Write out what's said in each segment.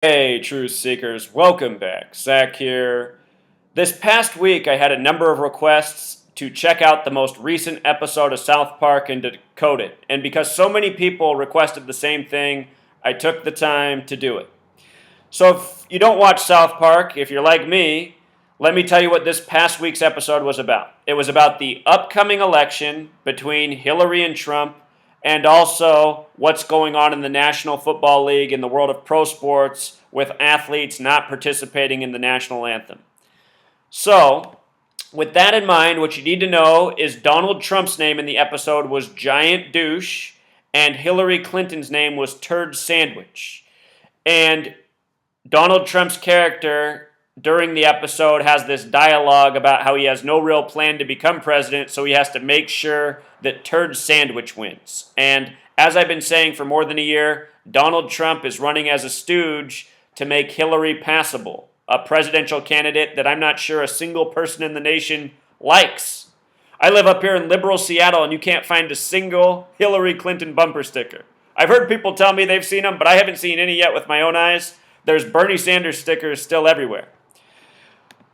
Hey, truth seekers, welcome back. Zach here. This past week, I had a number of requests to check out the most recent episode of South Park and to decode it. And because so many people requested the same thing, I took the time to do it. So if you don't watch South Park, if you're like me, let me tell you what this past week's episode was about. It was about the upcoming election between Hillary and Trump, and also what's going on in the National Football League in the world of pro sports with athletes not participating in the national anthem. So, with that in mind, what you need to know is Donald Trump's name in the episode was Giant Douche, and Hillary Clinton's name was Turd Sandwich. And Donald Trump's character during the episode has this dialogue about how he has no real plan to become president, so he has to make sure that Turd Sandwich wins. And as I've been saying for more than a year, Donald Trump is running as a stooge to make Hillary passable, a presidential candidate that I'm not sure a single person in the nation likes. I live up here in liberal Seattle, and you can't find a single Hillary Clinton bumper sticker. I've heard people tell me they've seen them, but I haven't seen any yet with my own eyes. There's Bernie Sanders stickers still everywhere.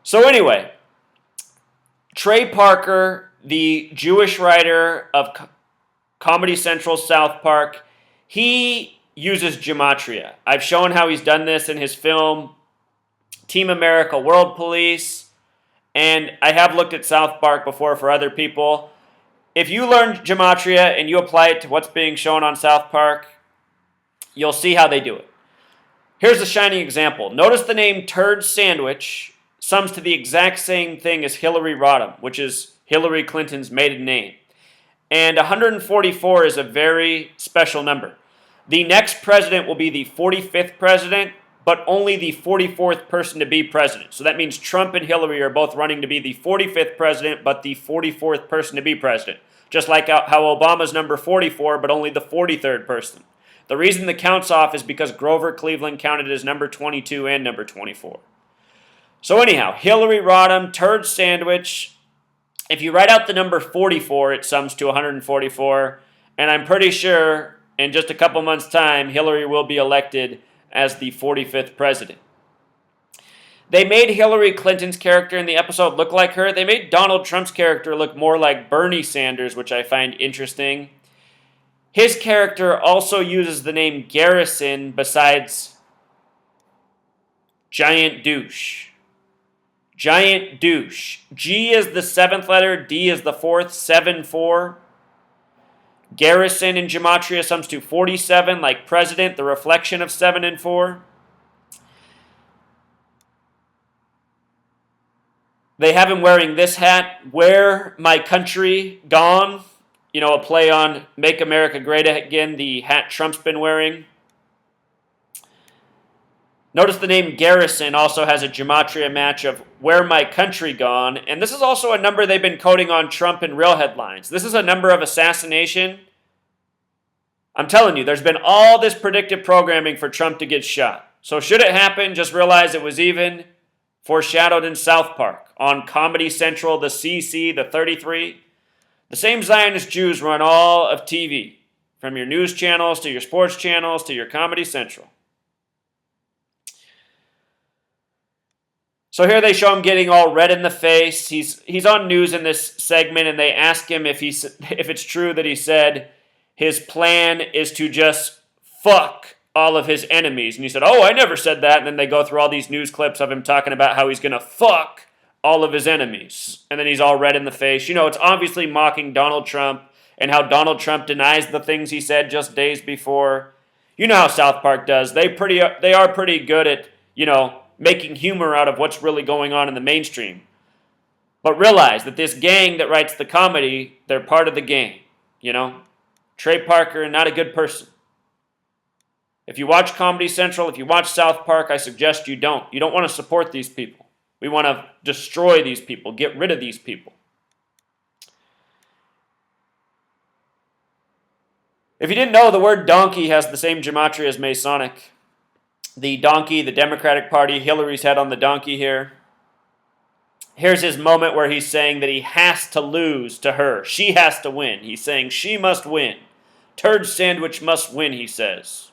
So anyway, Trey Parker, the Jewish writer of Comedy Central's South Park, he uses Gematria. I've shown how he's done this in his film Team America World Police, and I have looked at South Park before for other people. If you learn Gematria and you apply it to what's being shown on South Park, you'll see how they do it. Here's a shining example. Notice the name Turd Sandwich sums to the exact same thing as Hillary Rodham, which is Hillary Clinton's maiden name. And 144 is a very special number. The next president will be the 45th president, but only the 44th person to be president. So that means Trump and Hillary are both running to be the 45th president, but the 44th person to be president. Just like how Obama's number 44, but only the 43rd person. The reason the count's off is because Grover Cleveland counted as number 22 and number 24. So anyhow, Hillary Rodham, Turd Sandwich. If you write out the number 44, it sums to 144. And I'm pretty sure in just a couple months' time, Hillary will be elected as the 45th president. They made Hillary Clinton's character in the episode look like her. They made Donald Trump's character look more like Bernie Sanders, which I find interesting. His character also uses the name Garrison besides Giant Douche. Giant Douche. G is the 7th letter, D is the 4th, 7-4. Garrison in Gematria sums to 47, like president, the reflection of 7 and 4. They have him wearing this hat, Where My Country Gone. You know, a play on Make America Great Again, the hat Trump's been wearing. Notice the name Garrison also has a Gematria match of Where My Country Gone, and this is also a number they've been coding on Trump in real headlines. This is a number of assassination. I'm telling you, there's been all this predictive programming for Trump to get shot. So should it happen, just realize it was even foreshadowed in South Park, on Comedy Central, the CC, the 33. The same Zionist Jews run all of TV, from your news channels to your sports channels to your Comedy Central. So here they show him getting all red in the face. He's on news in this segment, and they ask him if it's true that he said his plan is to just fuck all of his enemies. And he said, oh, I never said that. And then they go through all these news clips of him talking about how he's going to fuck all of his enemies. And then he's all red in the face. You know, it's obviously mocking Donald Trump and how Donald Trump denies the things he said just days before. You know how South Park does. They are pretty good at, making humor out of what's really going on in the mainstream. But realize that this gang that writes the comedy, they're part of the gang, Trey Parker, not a good person. If you watch Comedy Central, if you watch South Park, I suggest you don't. You don't want to support these people. We want to destroy these people, get rid of these people. If you didn't know, the word donkey has the same gematria as Masonic. The donkey, the Democratic Party, Hillary's head on the donkey here. Here's his moment where he's saying that he has to lose to her. She has to win. He's saying she must win. Turd Sandwich must win, he says.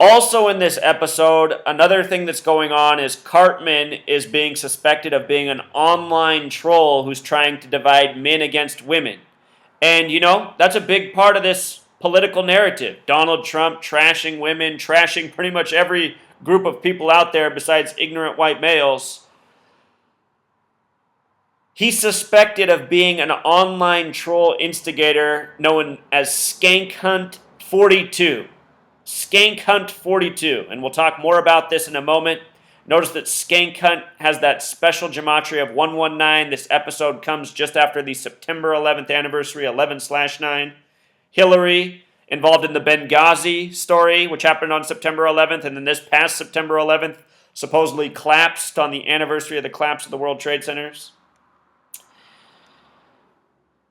Also in this episode, another thing that's going on is Cartman is being suspected of being an online troll who's trying to divide men against women. And, that's a big part of this political narrative. Donald Trump trashing women, trashing pretty much every group of people out there besides ignorant white males. He's suspected of being an online troll instigator known as Skank Hunt 42. Skank Hunt 42, and we'll talk more about this in a moment. Notice that Skank Hunt has that special gematria of 119. This episode comes just after the September 11th anniversary, 11/9. Hillary, involved in the Benghazi story, which happened on September 11th, and then this past September 11th, supposedly collapsed on the anniversary of the collapse of the World Trade Centers.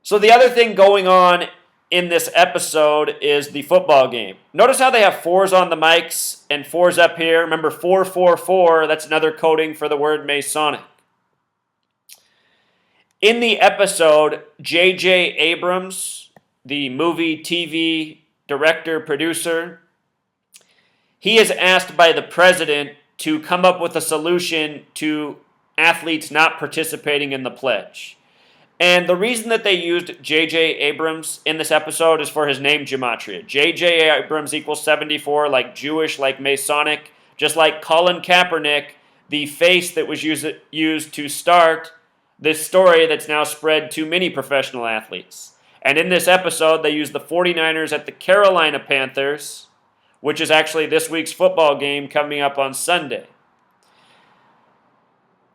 So the other thing going on in this episode is the football game. Notice how they have 4s on the mics and 4s up here. Remember, 444, that's another coding for the word Masonic. In the episode, J.J. Abrams, the movie, TV director, producer, he is asked by the president to come up with a solution to athletes not participating in the pledge. And the reason that they used J.J. Abrams in this episode is for his name gematria. J.J. Abrams equals 74, like Jewish, like Masonic, just like Colin Kaepernick, the face that was used to start this story that's now spread to many professional athletes. And in this episode, they used the 49ers at the Carolina Panthers, which is actually this week's football game coming up on Sunday.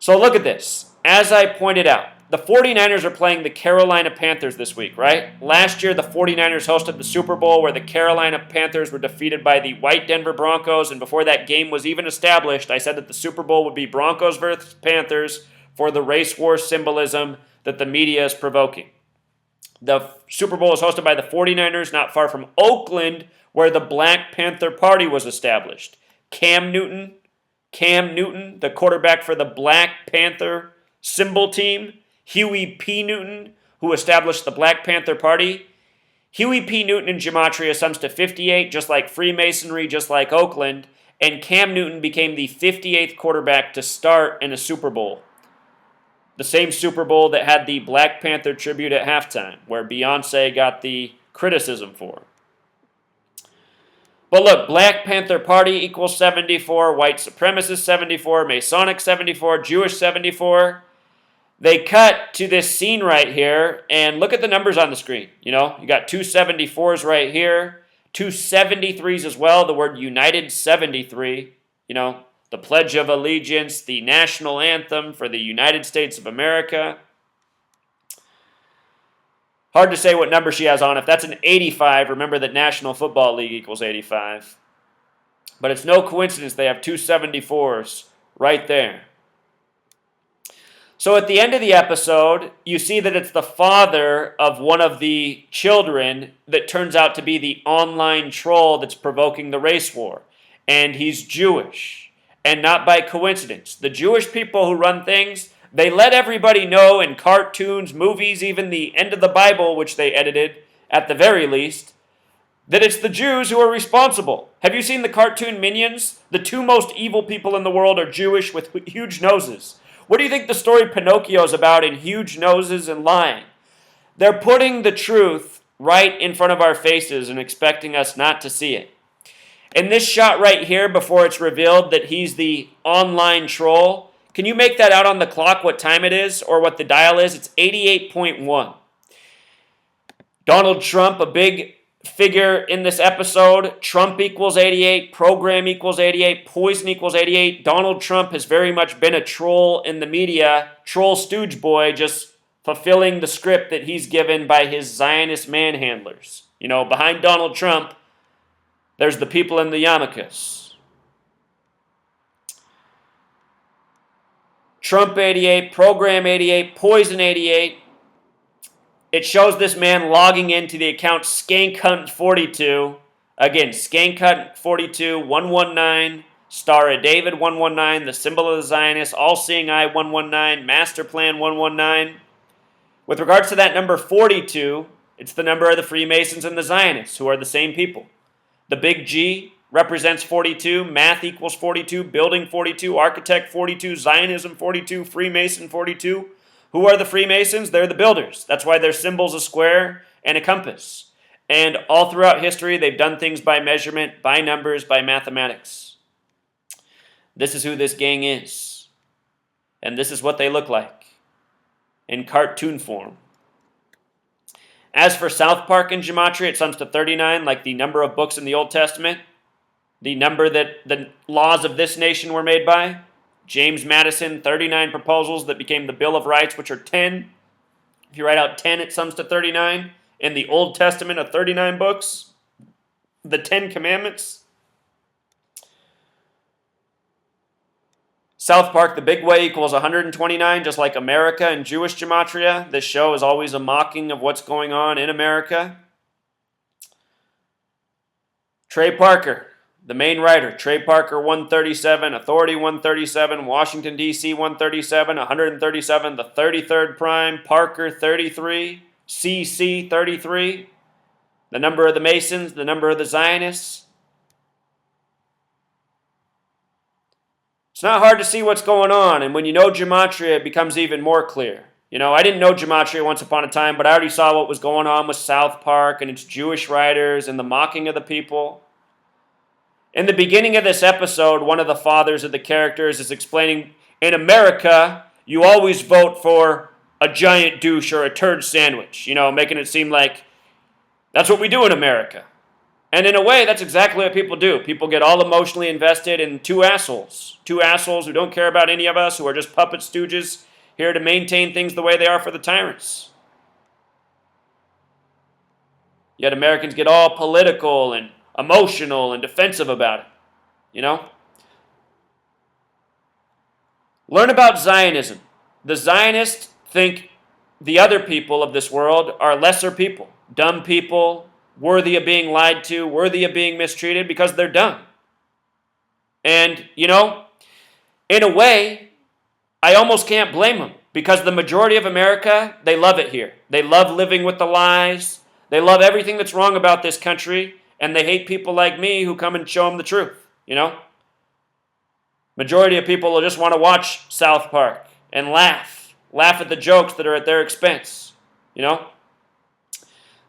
So look at this. As I pointed out, the 49ers are playing the Carolina Panthers this week, right? Last year, the 49ers hosted the Super Bowl where the Carolina Panthers were defeated by the white Denver Broncos, and before that game was even established, I said that the Super Bowl would be Broncos versus Panthers for the race war symbolism that the media is provoking. The Super Bowl is hosted by the 49ers, not far from Oakland, where the Black Panther Party was established. Cam Newton, the quarterback for the Black Panther symbol team, Huey P. Newton, who established the Black Panther Party. Huey P. Newton in gematria sums to 58, just like Freemasonry, just like Oakland, and Cam Newton became the 58th quarterback to start in a Super Bowl. The same Super Bowl that had the Black Panther tribute at halftime, where Beyonce got the criticism for. But look, Black Panther Party equals 74, white supremacist 74, Masonic 74, Jewish 74. They cut to this scene right here, and look at the numbers on the screen. You got two 74s right here, two 73s as well, the word United 73, the Pledge of Allegiance, the national anthem for the United States of America. Hard to say what number she has on. If that's an 85, remember that National Football League equals 85. But it's no coincidence they have two 74s right there. So at the end of the episode, you see that it's the father of one of the children that turns out to be the online troll that's provoking the race war. And he's Jewish. And not by coincidence. The Jewish people who run things, they let everybody know in cartoons, movies, even the end of the Bible, which they edited at the very least, that it's the Jews who are responsible. Have you seen the cartoon Minions? The two most evil people in the world are Jewish with huge noses. What do you think the story Pinocchio is about in huge noses and lying? They're putting the truth right in front of our faces and expecting us not to see it. In this shot right here, before it's revealed that he's the online troll, can you make that out on the clock what time it is or what the dial is? It's 88.1. Donald Trump, a big figure in this episode. Trump equals 88, program equals 88, poison equals 88. Donald Trump has very much been a troll in the media, troll stooge boy, just fulfilling the script that he's given by his Zionist manhandlers. Behind Donald Trump, there's the people in the yarmulkes. Trump 88, program 88, poison 88. It shows this man logging into the account Skank Hunt 42. Again, Skank Hunt 42, 119, Star of David 119, the symbol of the Zionists, All-Seeing Eye 119, Master Plan 119. With regards to that number 42, it's the number of the Freemasons and the Zionists, who are the same people. The big G, represents 42, math equals 42, building 42, architect 42, Zionism 42, Freemason 42. Who are the Freemasons? They're the builders. That's why their symbol's a square and a compass. And all throughout history, they've done things by measurement, by numbers, by mathematics. This is who this gang is. And this is what they look like in cartoon form. As for South Park and Gematria, it sums to 39, like the number of books in the Old Testament, the number that the laws of this nation were made by. James Madison, 39 proposals that became the Bill of Rights, which are 10. If you write out 10, it sums to 39. In the Old Testament of 39 books, the 10 Commandments. South Park, the big way equals 129, just like America and Jewish Gematria. This show is always a mocking of what's going on in America. Trey Parker, the main writer. Trey Parker, 137. Authority, 137. Washington, D.C., 137. 137, the 33rd prime. Parker, 33. CC, 33. The number of the Masons, the number of the Zionists. It's not hard to see what's going on, and when you know Gematria, it becomes even more clear. You know, I didn't know Gematria once upon a time, but I already saw what was going on with South Park and its Jewish writers and the mocking of the people. In the beginning of this episode, one of the fathers of the characters is explaining, in America, you always vote for a giant douche or a turd sandwich, you know, making it seem like that's what we do in America. And in a way, that's exactly what people do. People get all emotionally invested in two assholes who don't care about any of us, who are just puppet stooges here to maintain things the way they are for the tyrants. Yet Americans get all political and emotional and defensive about it, you know? Learn about Zionism. The Zionists think the other people of this world are lesser people, dumb people, worthy of being lied to, worthy of being mistreated because they're dumb. And, you know, in a way, I almost can't blame them because the majority of America, they love it here. They love living with the lies. They love everything that's wrong about this country, and they hate people like me who come and show them the truth, you know? Majority of people will just want to watch South Park and laugh at the jokes that are at their expense, you know?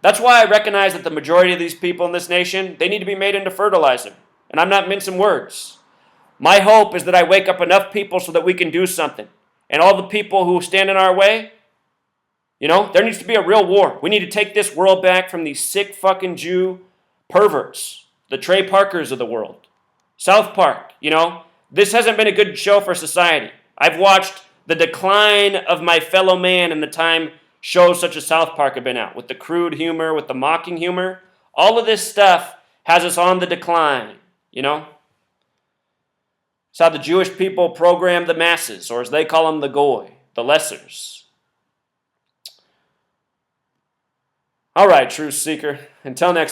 That's why I recognize that the majority of these people in this nation, they need to be made into fertilizer. And I'm not mincing words. My hope is that I wake up enough people so that we can do something. And all the people who stand in our way, you know, there needs to be a real war. We need to take this world back from these sick fucking Jew perverts, the Trey Parkers of the world. South Park, you know, this hasn't been a good show for society. I've watched the decline of my fellow man in the time shows such as South Park have been out, with the crude humor, with the mocking humor. All of this stuff has us on the decline, you know? It's how the Jewish people program the masses, or as they call them, the goy, the lessers. All right, truth seeker, until next time.